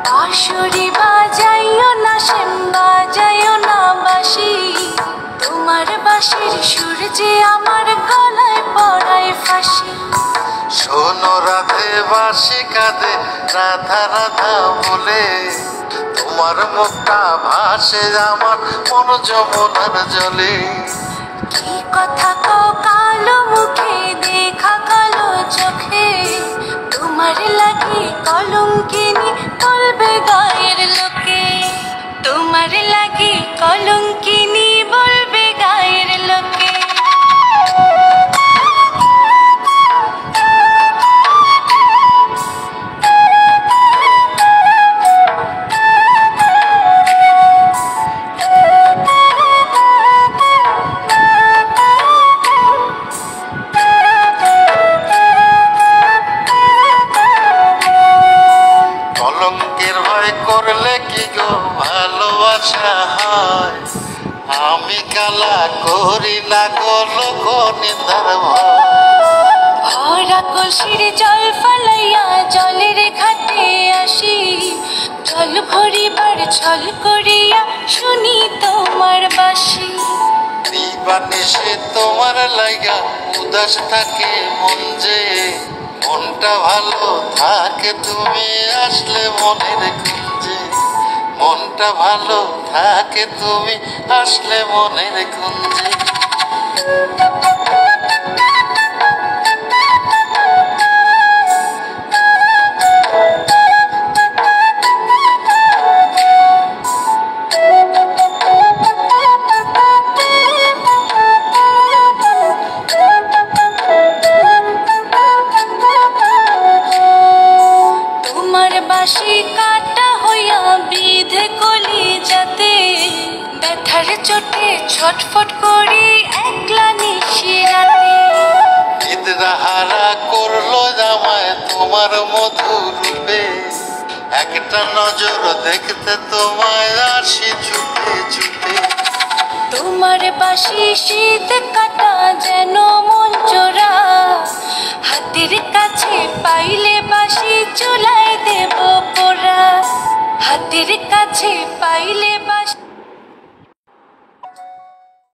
বাঁশরি বাজাইও না শ্যাম বাজাইও না বাঁশি, তোমার বাঁশির সুর যে আমার গলায় পড়ায় ফাঁসি। শোনো রাধে বাঁশি কাঁদে রাধা রাধা বলে, তোমার মুখটা ভাসে আমার মন যমুনার জলে। কি কথা কও কালো মুখে দেখা কালো চোখে, তোমার লাগি কলঙ্কিনী বলবে গায়ের লোকে, তোমার লাগি কলঙ্কিনী বলবে গায়ের লোকে। কলঙ্কের ভয় করলে কি গো ভালোবাসা হয়, আমি কালা করি না গো লোক নিন্দার ভয়। ভরা কলসির জল ফালাইয়া জলের ঘাটে আসি, জল ভরিবার ছল করিয়া শুনি তোমার বাঁশি। দিবানিশে তোমার লাইগা উদাস থাকে মন যে, মনটা ভালো থাকে তুমি আসলে মনের কুঞ্জে, মনটা ভালো থাকে তুমি আসলে মনের কুঞ্জে। তোমার বাঁশি কাটা হইয়া বিধে কলি যাতে, ব্যথার চোটে ছটফট করি একলা নিশি রাতে। নিদ্রাহারা করলো জামায় তোমার মধুর রূপে, একটা নজর দেখতে তোমায় আসি ছুটে ছুটে। তোমার বাঁশি শীত কাটা যেন মন চোরা, হাতের কাছে পাইলে বাঁশি চুলায় দেব পোড়া, হাতের কাছে পাইলে